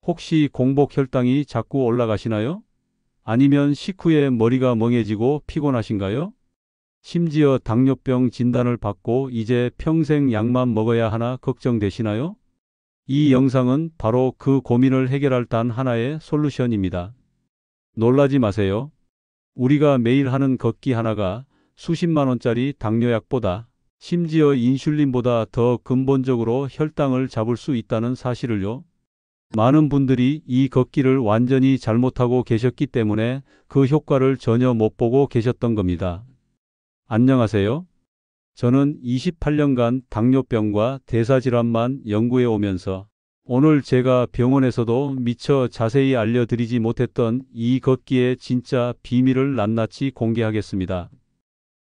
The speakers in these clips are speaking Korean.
혹시 공복 혈당이 자꾸 올라가시나요? 아니면 식후에 머리가 멍해지고 피곤하신가요? 심지어 당뇨병 진단을 받고 이제 평생 약만 먹어야 하나 걱정되시나요? 이 영상은 바로 그 고민을 해결할 단 하나의 솔루션입니다. 놀라지 마세요. 우리가 매일 하는 걷기 하나가 수십만 원짜리 당뇨약보다, 심지어 인슐린보다 더 근본적으로 혈당을 잡을 수 있다는 사실을요. 많은 분들이 이 걷기를 완전히 잘못하고 계셨기 때문에 그 효과를 전혀 못 보고 계셨던 겁니다. 안녕하세요. 저는 28년간 당뇨병과 대사질환만 연구해 오면서 오늘 제가 병원에서도 미처 자세히 알려드리지 못했던 이 걷기의 진짜 비밀을 낱낱이 공개하겠습니다.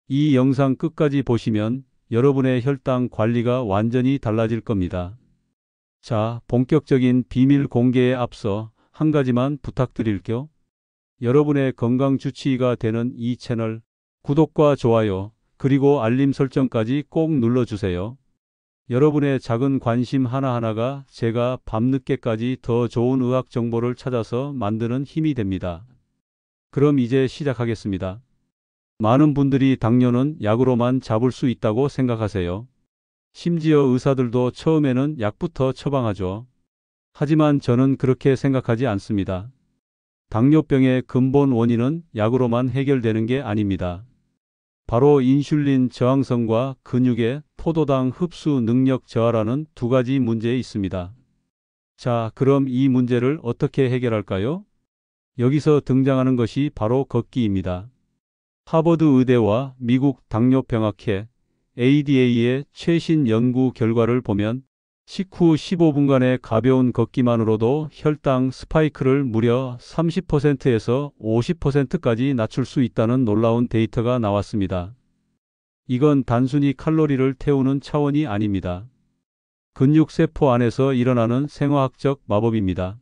이 영상 끝까지 보시면 여러분의 혈당 관리가 완전히 달라질 겁니다. 자, 본격적인 비밀 공개에 앞서 한 가지만 부탁드릴게요. 여러분의 건강 주치의가 되는 이 채널 구독과 좋아요, 그리고 알림 설정까지 꼭 눌러주세요. 여러분의 작은 관심 하나하나가 제가 밤늦게까지 더 좋은 의학 정보를 찾아서 만드는 힘이 됩니다. 그럼 이제 시작하겠습니다. 많은 분들이 당뇨는 약으로만 잡을 수 있다고 생각하세요. 심지어 의사들도 처음에는 약부터 처방하죠. 하지만 저는 그렇게 생각하지 않습니다. 당뇨병의 근본 원인은 약으로만 해결되는 게 아닙니다. 바로 인슐린 저항성과 근육의 포도당 흡수 능력 저하라는 두 가지 문제에 있습니다. 자, 그럼 이 문제를 어떻게 해결할까요? 여기서 등장하는 것이 바로 걷기입니다. 하버드 의대와 미국 당뇨병학회 ADA의 최신 연구 결과를 보면 식후 15분간의 가벼운 걷기만으로도 혈당 스파이크를 무려 30%에서 50%까지 낮출 수 있다는 놀라운 데이터가 나왔습니다. 이건 단순히 칼로리를 태우는 차원이 아닙니다. 근육세포 안에서 일어나는 생화학적 마법입니다.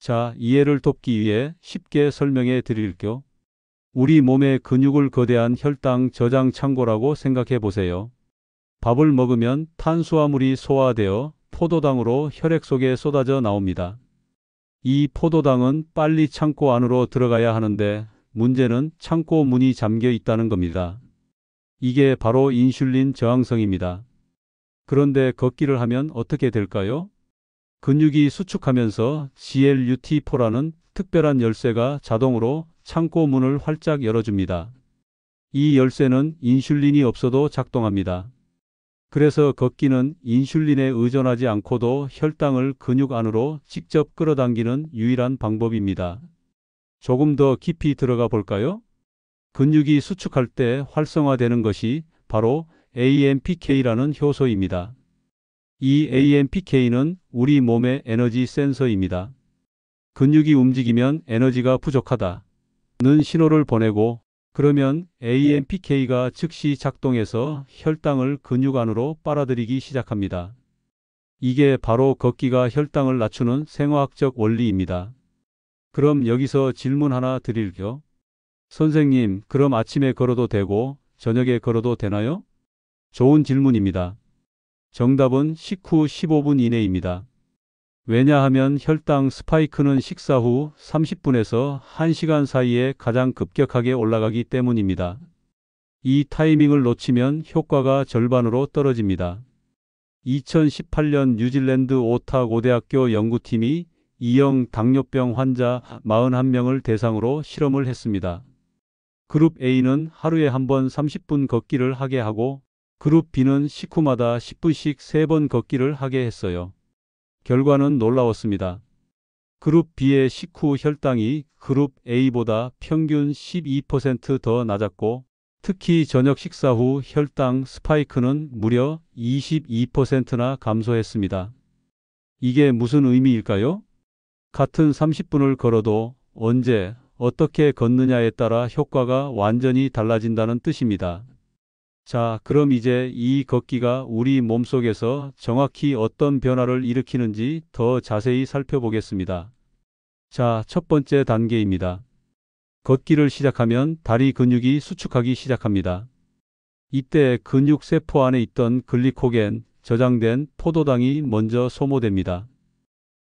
자, 이해를 돕기 위해 쉽게 설명해 드릴게요. 우리 몸의 근육을 거대한 혈당 저장 창고라고 생각해 보세요. 밥을 먹으면 탄수화물이 소화되어 포도당으로 혈액 속에 쏟아져 나옵니다. 이 포도당은 빨리 창고 안으로 들어가야 하는데 문제는 창고 문이 잠겨 있다는 겁니다. 이게 바로 인슐린 저항성입니다. 그런데 걷기를 하면 어떻게 될까요? 근육이 수축하면서 GLUT4라는 특별한 열쇠가 자동으로 창고 문을 활짝 열어줍니다. 이 열쇠는 인슐린이 없어도 작동합니다. 그래서 걷기는 인슐린에 의존하지 않고도 혈당을 근육 안으로 직접 끌어당기는 유일한 방법입니다. 조금 더 깊이 들어가 볼까요? 근육이 수축할 때 활성화되는 것이 바로 AMPK라는 효소입니다. 이 AMPK는 우리 몸의 에너지 센서입니다. 근육이 움직이면 에너지가 부족하다는 신호를 보내고, 그러면 AMPK가 즉시 작동해서 혈당을 근육 안으로 빨아들이기 시작합니다. 이게 바로 걷기가 혈당을 낮추는 생화학적 원리입니다. 그럼 여기서 질문 하나 드릴게요. 선생님, 그럼 아침에 걸어도 되고 저녁에 걸어도 되나요? 좋은 질문입니다. 정답은 식후 15분 이내입니다. 왜냐하면 혈당 스파이크는 식사 후 30분에서 1시간 사이에 가장 급격하게 올라가기 때문입니다. 이 타이밍을 놓치면 효과가 절반으로 떨어집니다. 2018년 뉴질랜드 오타 고대학교 연구팀이 E형 당뇨병 환자 41명을 대상으로 실험을 했습니다. 그룹 A는 하루에 한 번 30분 걷기를 하게 하고 그룹 B는 식후마다 10분씩 3번 걷기를 하게 했어요. 결과는 놀라웠습니다. 그룹 B의 식후 혈당이 그룹 A보다 평균 12% 더 낮았고, 특히 저녁 식사 후 혈당 스파이크는 무려 22%나 감소했습니다. 이게 무슨 의미일까요? 같은 30분을 걸어도 언제, 어떻게 걷느냐에 따라 효과가 완전히 달라진다는 뜻입니다. 자, 그럼 이제 이 걷기가 우리 몸속에서 정확히 어떤 변화를 일으키는지 더 자세히 살펴보겠습니다. 자, 첫 번째 단계입니다. 걷기를 시작하면 다리 근육이 수축하기 시작합니다. 이때 근육 세포 안에 있던 글리코겐, 저장된 포도당이 먼저 소모됩니다.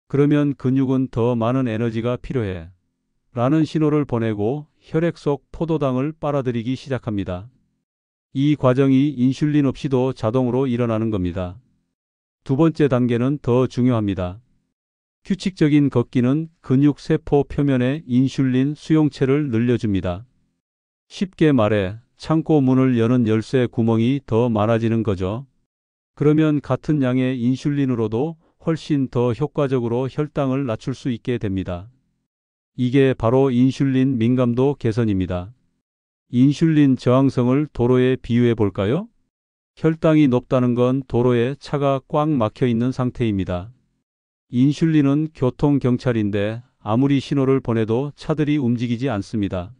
그러면 근육은 더 많은 에너지가 필요해. 라는 신호를 보내고 혈액 속 포도당을 빨아들이기 시작합니다. 이 과정이 인슐린 없이도 자동으로 일어나는 겁니다. 두 번째 단계는 더 중요합니다. 규칙적인 걷기는 근육 세포 표면에 인슐린 수용체를 늘려줍니다. 쉽게 말해 창고 문을 여는 열쇠 구멍이 더 많아지는 거죠. 그러면 같은 양의 인슐린으로도 훨씬 더 효과적으로 혈당을 낮출 수 있게 됩니다. 이게 바로 인슐린 민감도 개선입니다. 인슐린 저항성을 도로에 비유해 볼까요? 혈당이 높다는 건 도로에 차가 꽉 막혀 있는 상태입니다. 인슐린은 교통경찰인데 아무리 신호를 보내도 차들이 움직이지 않습니다.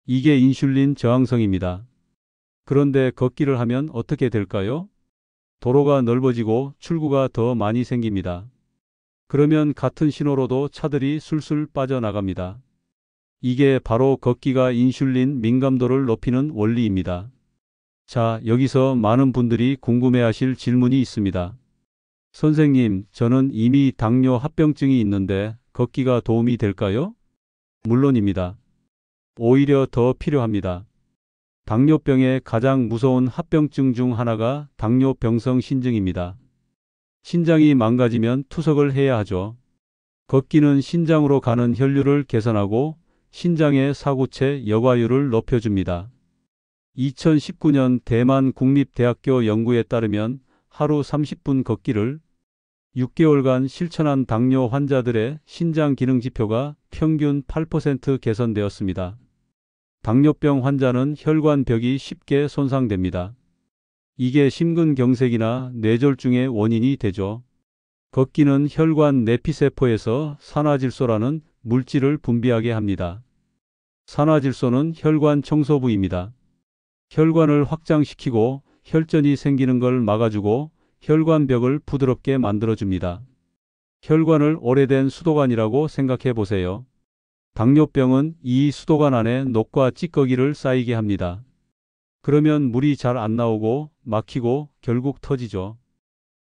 이게 인슐린 저항성입니다. 그런데 걷기를 하면 어떻게 될까요? 도로가 넓어지고 출구가 더 많이 생깁니다. 그러면 같은 신호로도 차들이 술술 빠져나갑니다. 이게 바로 걷기가 인슐린 민감도를 높이는 원리입니다. 자, 여기서 많은 분들이 궁금해하실 질문이 있습니다. 선생님, 저는 이미 당뇨 합병증이 있는데 걷기가 도움이 될까요? 물론입니다. 오히려 더 필요합니다. 당뇨병의 가장 무서운 합병증 중 하나가 당뇨병성 신증입니다. 신장이 망가지면 투석을 해야 하죠. 걷기는 신장으로 가는 혈류를 개선하고 신장의 사구체 여과율을 높여줍니다. 2019년 대만 국립대학교 연구에 따르면 하루 30분 걷기를 6개월간 실천한 당뇨 환자들의 신장 기능 지표가 평균 8% 개선되었습니다. 당뇨병 환자는 혈관벽이 쉽게 손상됩니다. 이게 심근경색이나 뇌졸중의 원인이 되죠. 걷기는 혈관 내피세포에서 산화질소라는 물질을 분비하게 합니다. 산화질소는 혈관 청소부입니다. 혈관을 확장시키고 혈전이 생기는 걸 막아주고 혈관벽을 부드럽게 만들어줍니다. 혈관을 오래된 수도관이라고 생각해 보세요. 당뇨병은 이 수도관 안에 녹과 찌꺼기를 쌓이게 합니다. 그러면 물이 잘 안 나오고 막히고 결국 터지죠.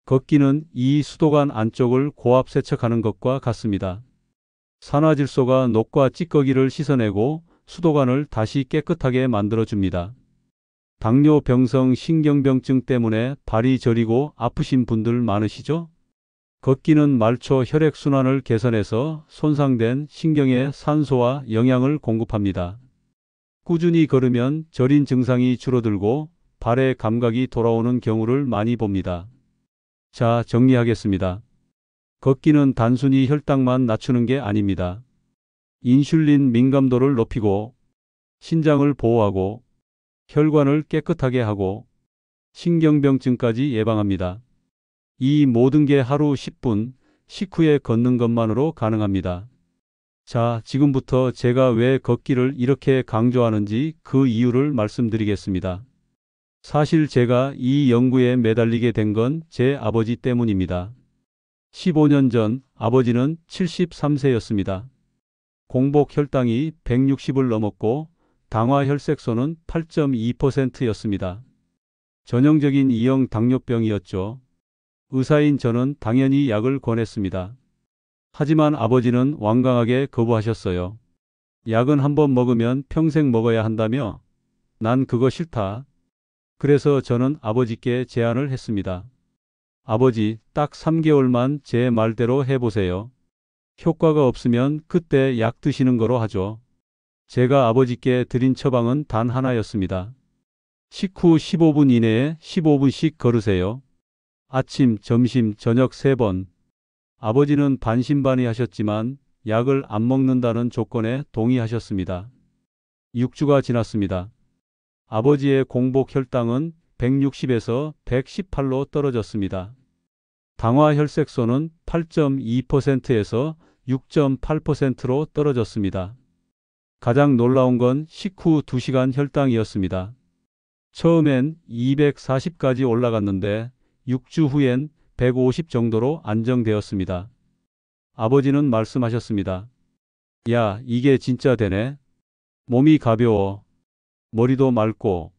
걷기는 이 수도관 안쪽을 고압 세척하는 것과 같습니다. 산화질소가 녹과 찌꺼기를 씻어내고 수도관을 다시 깨끗하게 만들어줍니다. 당뇨병성 신경병증 때문에 발이 저리고 아프신 분들 많으시죠? 걷기는 말초 혈액순환을 개선해서 손상된 신경에 산소와 영양을 공급합니다. 꾸준히 걸으면 저린 증상이 줄어들고 발의 감각이 돌아오는 경우를 많이 봅니다. 자, 정리하겠습니다. 걷기는 단순히 혈당만 낮추는 게 아닙니다. 인슐린 민감도를 높이고 신장을 보호하고 혈관을 깨끗하게 하고 신경병증까지 예방합니다. 이 모든 게 하루 10분 식후에 걷는 것만으로 가능합니다. 자, 지금부터 제가 왜 걷기를 이렇게 강조하는지 그 이유를 말씀드리겠습니다. 사실 제가 이 연구에 매달리게 된 건 제 아버지 때문입니다. 15년 전 아버지는 73세였습니다. 공복 혈당이 160을 넘었고 당화 혈색소는 8.2%였습니다. 전형적인 E형 당뇨병이었죠. 의사인 저는 당연히 약을 권했습니다. 하지만 아버지는 완강하게 거부하셨어요. 약은 한 번 먹으면 평생 먹어야 한다며? 난 그거 싫다. 그래서 저는 아버지께 제안을 했습니다. 아버지, 딱 3개월만 제 말대로 해보세요. 효과가 없으면 그때 약 드시는 거로 하죠. 제가 아버지께 드린 처방은 단 하나였습니다. 식후 15분 이내에 15분씩 걸으세요. 아침, 점심, 저녁 3번. 아버지는 반신반의하셨지만 약을 안 먹는다는 조건에 동의하셨습니다. 6주가 지났습니다. 아버지의 공복 혈당은 160에서 118로 떨어졌습니다. 당화 혈색소는 8.2%에서 6.8%로 떨어졌습니다. 가장 놀라운 건 식후 2시간 혈당이었습니다. 처음엔 240까지 올라갔는데 6주 후엔 150 정도로 안정되었습니다. 아버지는 말씀하셨습니다. 야, 이게 진짜 되네. 몸이 가벼워. 머리도 맑고.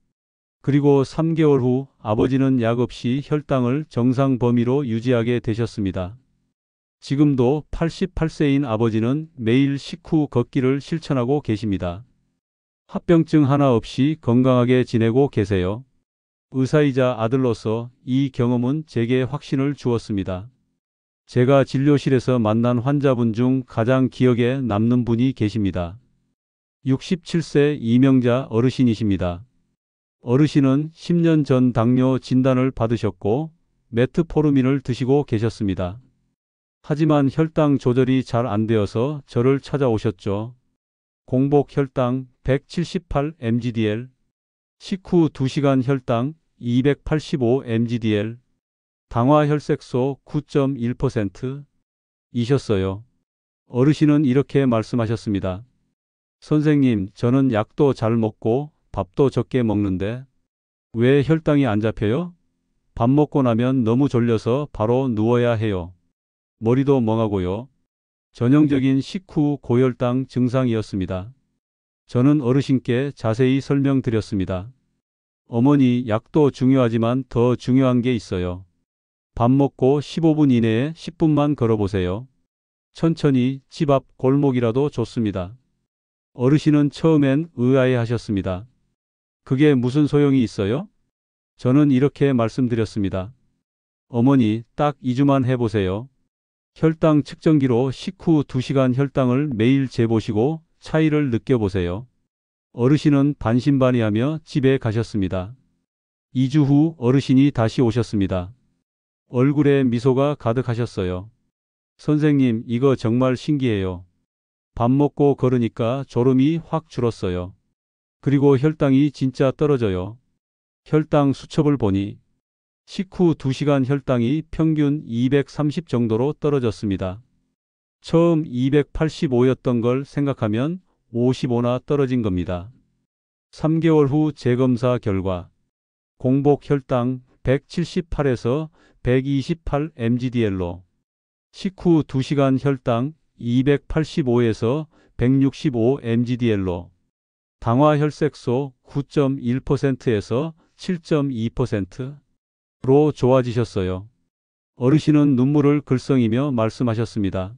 그리고 3개월 후 아버지는 약 없이 혈당을 정상 범위로 유지하게 되셨습니다. 지금도 88세인 아버지는 매일 식후 걷기를 실천하고 계십니다. 합병증 하나 없이 건강하게 지내고 계세요. 의사이자 아들로서 이 경험은 제게 확신을 주었습니다. 제가 진료실에서 만난 환자분 중 가장 기억에 남는 분이 계십니다. 67세 이명자 어르신이십니다. 어르신은 10년 전 당뇨 진단을 받으셨고 메트포르민을 드시고 계셨습니다. 하지만 혈당 조절이 잘 안 되어서 저를 찾아오셨죠. 공복 혈당 178mgdl, 식후 2시간 혈당 285mgdl, 당화 혈색소 9.1% 이셨어요. 어르신은 이렇게 말씀하셨습니다. 선생님, 저는 약도 잘 먹고 밥도 적게 먹는데 왜 혈당이 안 잡혀요? 밥 먹고 나면 너무 졸려서 바로 누워야 해요. 머리도 멍하고요. 전형적인 식후 고혈당 증상이었습니다. 저는 어르신께 자세히 설명드렸습니다. 어머니, 약도 중요하지만 더 중요한 게 있어요. 밥 먹고 15분 이내에 10분만 걸어보세요. 천천히 집 앞 골목이라도 좋습니다. 어르신은 처음엔 의아해하셨습니다. 그게 무슨 소용이 있어요? 저는 이렇게 말씀드렸습니다. 어머니, 딱 2주만 해보세요. 혈당 측정기로 식후 2시간 혈당을 매일 재보시고 차이를 느껴보세요. 어르신은 반신반의하며 집에 가셨습니다. 2주 후 어르신이 다시 오셨습니다. 얼굴에 미소가 가득하셨어요. 선생님, 이거 정말 신기해요. 밥 먹고 걸으니까 졸음이 확 줄었어요. 그리고 혈당이 진짜 떨어져요. 혈당 수첩을 보니 식후 2시간 혈당이 평균 230 정도로 떨어졌습니다. 처음 285였던 걸 생각하면 55나 떨어진 겁니다. 3개월 후 재검사 결과 공복 혈당 178에서 128mgdl로, 식후 2시간 혈당 285에서 165mgdl로, 당화 혈색소 9.1%에서 7.2%로 좋아지셨어요. 어르신은 눈물을 글썽이며 말씀하셨습니다.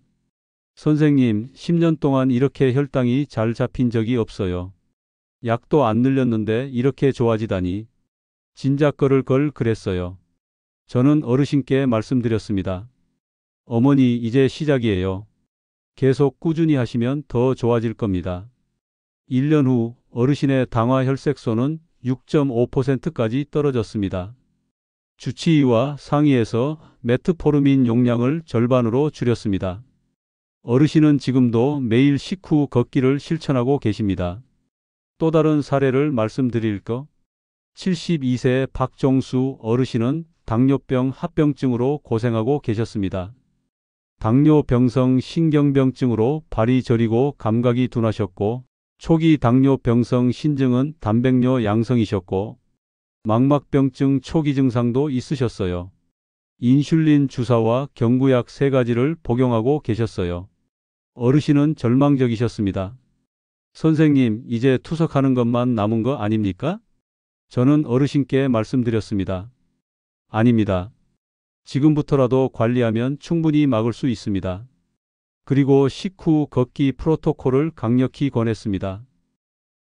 선생님, 10년 동안 이렇게 혈당이 잘 잡힌 적이 없어요. 약도 안 늘렸는데 이렇게 좋아지다니. 진작 걸을 걸 그랬어요. 저는 어르신께 말씀드렸습니다. 어머니, 이제 시작이에요. 계속 꾸준히 하시면 더 좋아질 겁니다. 1년 후 어르신의 당화 혈색소는 6.5%까지 떨어졌습니다. 주치의와 상의해서 메트포르민 용량을 절반으로 줄였습니다. 어르신은 지금도 매일 식후 걷기를 실천하고 계십니다. 또 다른 사례를 말씀드릴까? 72세 박종수 어르신은 당뇨병 합병증으로 고생하고 계셨습니다. 당뇨병성 신경병증으로 발이 저리고 감각이 둔하셨고, 초기 당뇨병성 신증은 단백뇨 양성이셨고, 망막병증 초기 증상도 있으셨어요. 인슐린 주사와 경구약 3가지를 복용하고 계셨어요. 어르신은 절망적이셨습니다. 선생님, 이제 투석하는 것만 남은 거 아닙니까? 저는 어르신께 말씀드렸습니다. 아닙니다. 지금부터라도 관리하면 충분히 막을 수 있습니다. 그리고 식후 걷기 프로토콜을 강력히 권했습니다.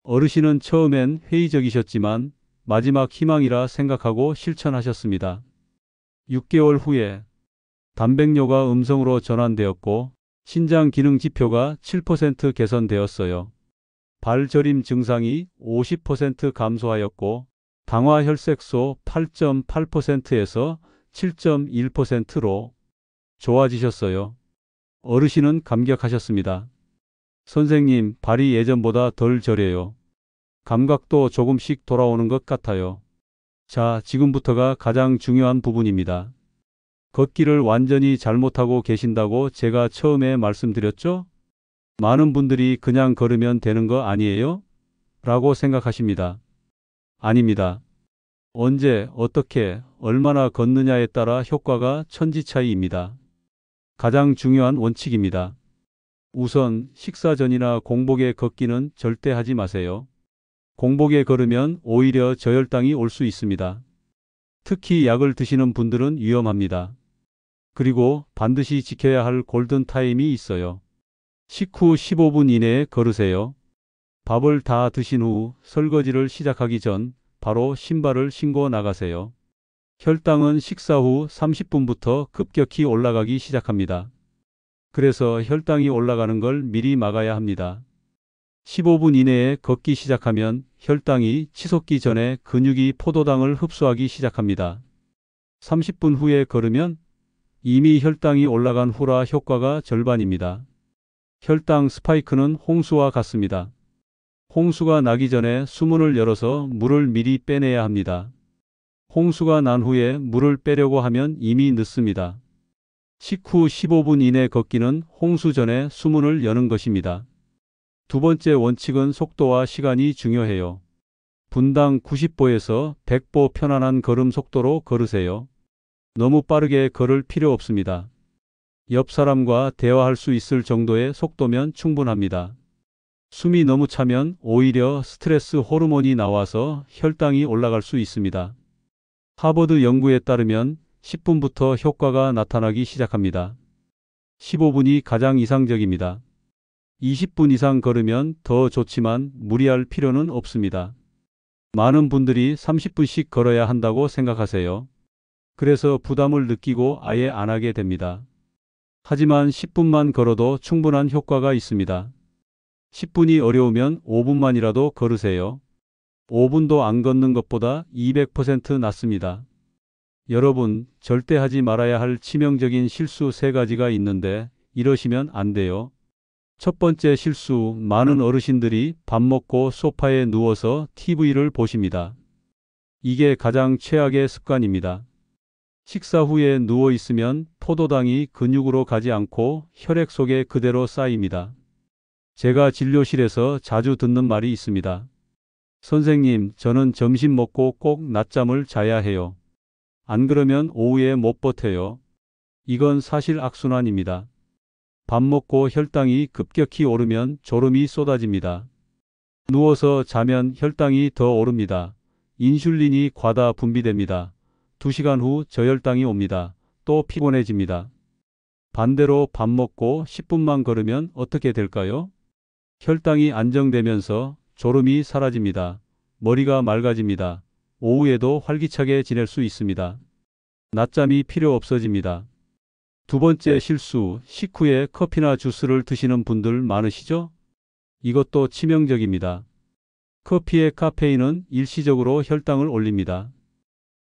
어르신은 처음엔 회의적이셨지만 마지막 희망이라 생각하고 실천하셨습니다. 6개월 후에 단백뇨가 음성으로 전환되었고 신장 기능 지표가 7% 개선되었어요. 발저림 증상이 50% 감소하였고 당화 혈색소 8.8%에서 7.1%로 좋아지셨어요. 어르신은 감격하셨습니다. 선생님, 발이 예전보다 덜 저려요. 감각도 조금씩 돌아오는 것 같아요. 자, 지금부터가 가장 중요한 부분입니다. 걷기를 완전히 잘못하고 계신다고 제가 처음에 말씀드렸죠? 많은 분들이 그냥 걸으면 되는 거 아니에요? 라고 생각하십니다. 아닙니다. 언제, 어떻게, 얼마나 걷느냐에 따라 효과가 천지차이입니다. 가장 중요한 원칙입니다. 우선 식사 전이나 공복에 걷기는 절대 하지 마세요. 공복에 걸으면 오히려 저혈당이 올 수 있습니다. 특히 약을 드시는 분들은 위험합니다. 그리고 반드시 지켜야 할 골든타임이 있어요. 식후 15분 이내에 걸으세요. 밥을 다 드신 후 설거지를 시작하기 전 바로 신발을 신고 나가세요. 혈당은 식사 후 30분부터 급격히 올라가기 시작합니다. 그래서 혈당이 올라가는 걸 미리 막아야 합니다. 15분 이내에 걷기 시작하면 혈당이 치솟기 전에 근육이 포도당을 흡수하기 시작합니다. 30분 후에 걸으면 이미 혈당이 올라간 후라 효과가 절반입니다. 혈당 스파이크는 홍수와 같습니다. 홍수가 나기 전에 수문을 열어서 물을 미리 빼내야 합니다. 홍수가 난 후에 물을 빼려고 하면 이미 늦습니다. 식후 15분 이내 걷기는 홍수 전에 수문을 여는 것입니다. 두 번째 원칙은 속도와 시간이 중요해요. 분당 90보에서 100보 편안한 걸음 속도로 걸으세요. 너무 빠르게 걸을 필요 없습니다. 옆 사람과 대화할 수 있을 정도의 속도면 충분합니다. 숨이 너무 차면 오히려 스트레스 호르몬이 나와서 혈당이 올라갈 수 있습니다. 하버드 연구에 따르면 10분부터 효과가 나타나기 시작합니다. 15분이 가장 이상적입니다. 20분 이상 걸으면 더 좋지만 무리할 필요는 없습니다. 많은 분들이 30분씩 걸어야 한다고 생각하세요. 그래서 부담을 느끼고 아예 안 하게 됩니다. 하지만 10분만 걸어도 충분한 효과가 있습니다. 10분이 어려우면 5분만이라도 걸으세요. 5분도 안 걷는 것보다 200% 낫습니다. 여러분, 절대 하지 말아야 할 치명적인 실수 3가지가 있는데 이러시면 안 돼요. 첫 번째 실수, 많은 어르신들이 밥 먹고 소파에 누워서 TV를 보십니다. 이게 가장 최악의 습관입니다. 식사 후에 누워 있으면 포도당이 근육으로 가지 않고 혈액 속에 그대로 쌓입니다. 제가 진료실에서 자주 듣는 말이 있습니다. 선생님, 저는 점심 먹고 꼭 낮잠을 자야 해요. 안 그러면 오후에 못 버텨요. 이건 사실 악순환입니다. 밥 먹고 혈당이 급격히 오르면 졸음이 쏟아집니다. 누워서 자면 혈당이 더 오릅니다. 인슐린이 과다 분비됩니다. 2시간 후 저혈당이 옵니다. 또 피곤해집니다. 반대로 밥 먹고 10분만 걸으면 어떻게 될까요? 혈당이 안정되면서 졸음이 사라집니다. 머리가 맑아집니다. 오후에도 활기차게 지낼 수 있습니다. 낮잠이 필요 없어집니다. 두 번째 실수, 식후에 커피나 주스를 드시는 분들 많으시죠? 이것도 치명적입니다. 커피의 카페인은 일시적으로 혈당을 올립니다.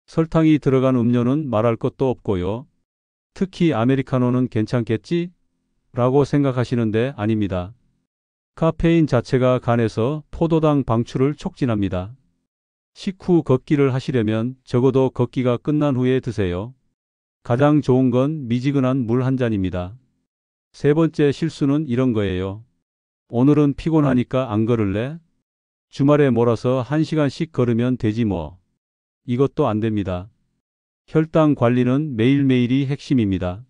설탕이 들어간 음료는 말할 것도 없고요. 특히 아메리카노는 괜찮겠지? 라고 생각하시는데 아닙니다. 카페인 자체가 간에서 포도당 방출을 촉진합니다. 식후 걷기를 하시려면 적어도 걷기가 끝난 후에 드세요. 가장 좋은 건 미지근한 물 한 잔입니다. 세 번째 실수는 이런 거예요. 오늘은 피곤하니까 안 걸을래? 주말에 몰아서 1시간씩 걸으면 되지 뭐. 이것도 안 됩니다. 혈당 관리는 매일매일이 핵심입니다.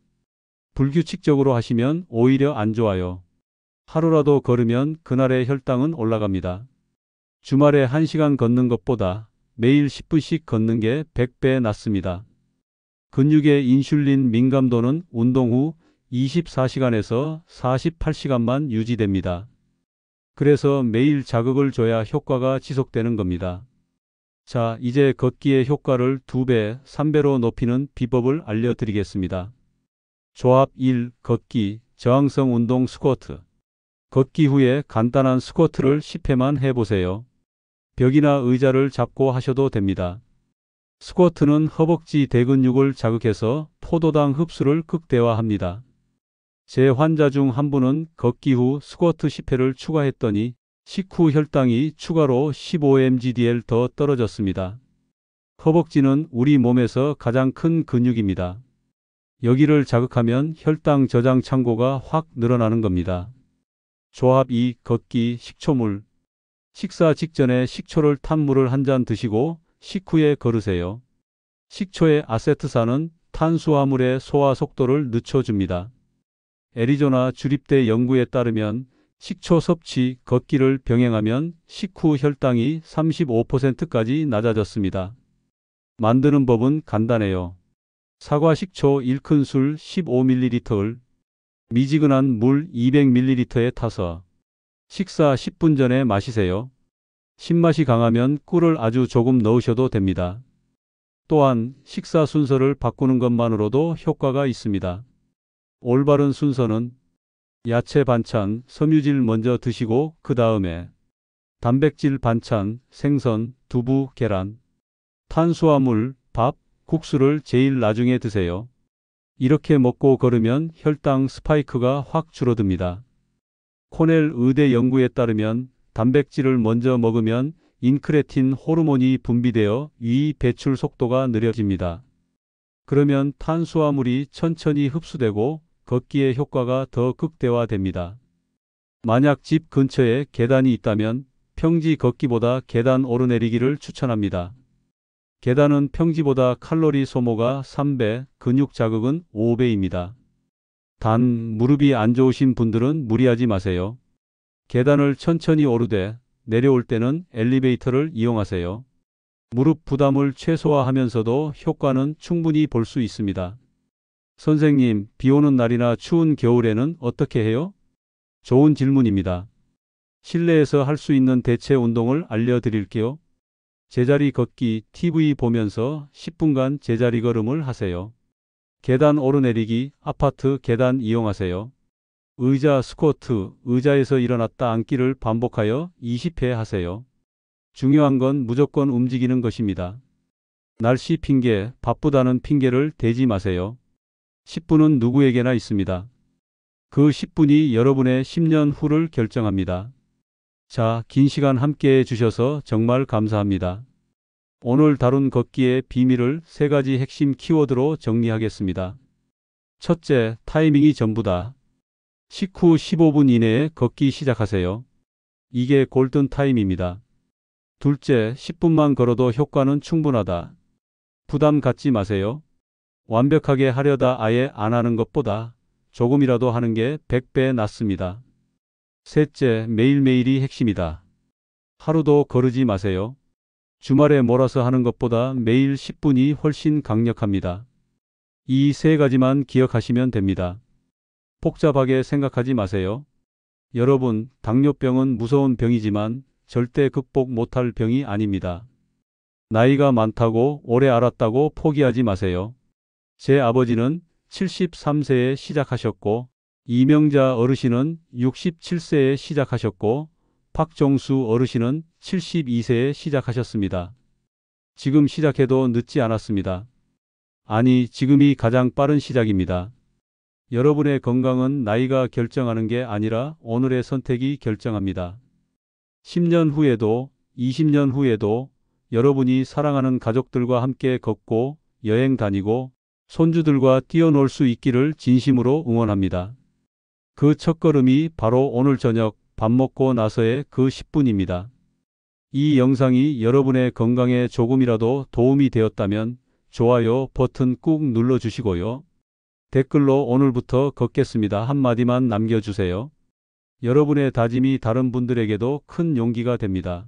불규칙적으로 하시면 오히려 안 좋아요. 하루라도 걸으면 그날의 혈당은 올라갑니다. 주말에 1시간 걷는 것보다 매일 10분씩 걷는 게 100배 낫습니다. 근육의 인슐린 민감도는 운동 후 24시간에서 48시간만 유지됩니다. 그래서 매일 자극을 줘야 효과가 지속되는 겁니다. 자, 이제 걷기의 효과를 2배, 3배로 높이는 비법을 알려드리겠습니다. 조합 1. 걷기, 저항성 운동 스쿼트. 걷기 후에 간단한 스쿼트를 10회만 해보세요. 벽이나 의자를 잡고 하셔도 됩니다. 스쿼트는 허벅지 대근육을 자극해서 포도당 흡수를 극대화합니다. 제 환자 중 한 분은 걷기 후 스쿼트 10회를 추가했더니 식후 혈당이 추가로 15mgdl 더 떨어졌습니다. 허벅지는 우리 몸에서 가장 큰 근육입니다. 여기를 자극하면 혈당 저장 창고가 확 늘어나는 겁니다. 조합 2. 걷기, 식초물. 식사 직전에 식초를 탄 물을 한 잔 드시고 식후에 걸으세요. 식초의 아세트산은 탄수화물의 소화 속도를 늦춰줍니다. 애리조나 주립대 연구에 따르면 식초 섭취, 걷기를 병행하면 식후 혈당이 35%까지 낮아졌습니다. 만드는 법은 간단해요. 사과 식초 1큰술 15ml, 미지근한 물 200ml에 타서 식사 10분 전에 마시세요. 신맛이 강하면 꿀을 아주 조금 넣으셔도 됩니다. 또한 식사 순서를 바꾸는 것만으로도 효과가 있습니다. 올바른 순서는 야채 반찬, 섬유질 먼저 드시고 그 다음에 단백질 반찬, 생선, 두부, 계란, 탄수화물, 밥, 국수를 제일 나중에 드세요. 이렇게 먹고 걸으면 혈당 스파이크가 확 줄어듭니다. 코넬 의대 연구에 따르면 단백질을 먼저 먹으면 인크레틴 호르몬이 분비되어 위 배출 속도가 느려집니다. 그러면 탄수화물이 천천히 흡수되고 걷기의 효과가 더 극대화됩니다. 만약 집 근처에 계단이 있다면 평지 걷기보다 계단 오르내리기를 추천합니다. 계단은 평지보다 칼로리 소모가 3배, 근육 자극은 5배입니다. 단, 무릎이 안 좋으신 분들은 무리하지 마세요. 계단을 천천히 오르되 내려올 때는 엘리베이터를 이용하세요. 무릎 부담을 최소화하면서도 효과는 충분히 볼 수 있습니다. 선생님, 비 오는 날이나 추운 겨울에는 어떻게 해요? 좋은 질문입니다. 실내에서 할 수 있는 대체 운동을 알려드릴게요. 제자리 걷기 TV 보면서 10분간 제자리 걸음을 하세요. 계단 오르내리기, 아파트 계단 이용하세요. 의자 스쿼트, 의자에서 일어났다 앉기를 반복하여 20회 하세요. 중요한 건 무조건 움직이는 것입니다. 날씨 핑계, 바쁘다는 핑계를 대지 마세요. 10분은 누구에게나 있습니다. 그 10분이 여러분의 10년 후를 결정합니다. 자, 긴 시간 함께 해주셔서 정말 감사합니다. 오늘 다룬 걷기의 비밀을 3가지 핵심 키워드로 정리하겠습니다. 첫째, 타이밍이 전부다. 식후 15분 이내에 걷기 시작하세요. 이게 골든 타임입니다. 둘째, 10분만 걸어도 효과는 충분하다. 부담 갖지 마세요. 완벽하게 하려다 아예 안 하는 것보다 조금이라도 하는 게 100배 낫습니다. 셋째, 매일매일이 핵심이다. 하루도 거르지 마세요. 주말에 몰아서 하는 것보다 매일 10분이 훨씬 강력합니다. 이 3가지만 기억하시면 됩니다. 복잡하게 생각하지 마세요. 여러분, 당뇨병은 무서운 병이지만 절대 극복 못할 병이 아닙니다. 나이가 많다고 오래 앓았다고 포기하지 마세요. 제 아버지는 73세에 시작하셨고, 이명자 어르신은 67세에 시작하셨고, 박종수 어르신은 72세에 시작하셨습니다. 지금 시작해도 늦지 않았습니다. 아니, 지금이 가장 빠른 시작입니다. 여러분의 건강은 나이가 결정하는 게 아니라 오늘의 선택이 결정합니다. 10년 후에도, 20년 후에도 여러분이 사랑하는 가족들과 함께 걷고 여행 다니고 손주들과 뛰어놀 수 있기를 진심으로 응원합니다. 그 첫걸음이 바로 오늘 저녁 밥 먹고 나서의 그 10분입니다. 이 영상이 여러분의 건강에 조금이라도 도움이 되었다면 좋아요 버튼 꾹 눌러주시고요. 댓글로 오늘부터 걷겠습니다 한마디만 남겨주세요. 여러분의 다짐이 다른 분들에게도 큰 용기가 됩니다.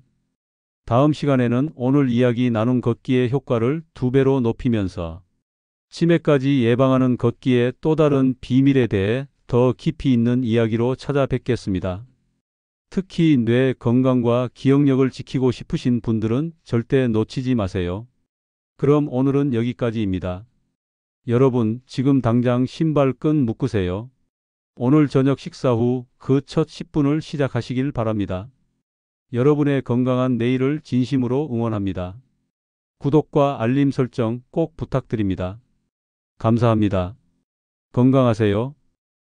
다음 시간에는 오늘 이야기 나눈 걷기의 효과를 2배로 높이면서 치매까지 예방하는 걷기의 또 다른 비밀에 대해 더 깊이 있는 이야기로 찾아뵙겠습니다. 특히 뇌 건강과 기억력을 지키고 싶으신 분들은 절대 놓치지 마세요. 그럼 오늘은 여기까지입니다. 여러분, 지금 당장 신발끈 묶으세요. 오늘 저녁 식사 후 그 첫 10분을 시작하시길 바랍니다. 여러분의 건강한 내일을 진심으로 응원합니다. 구독과 알림 설정 꼭 부탁드립니다. 감사합니다. 건강하세요.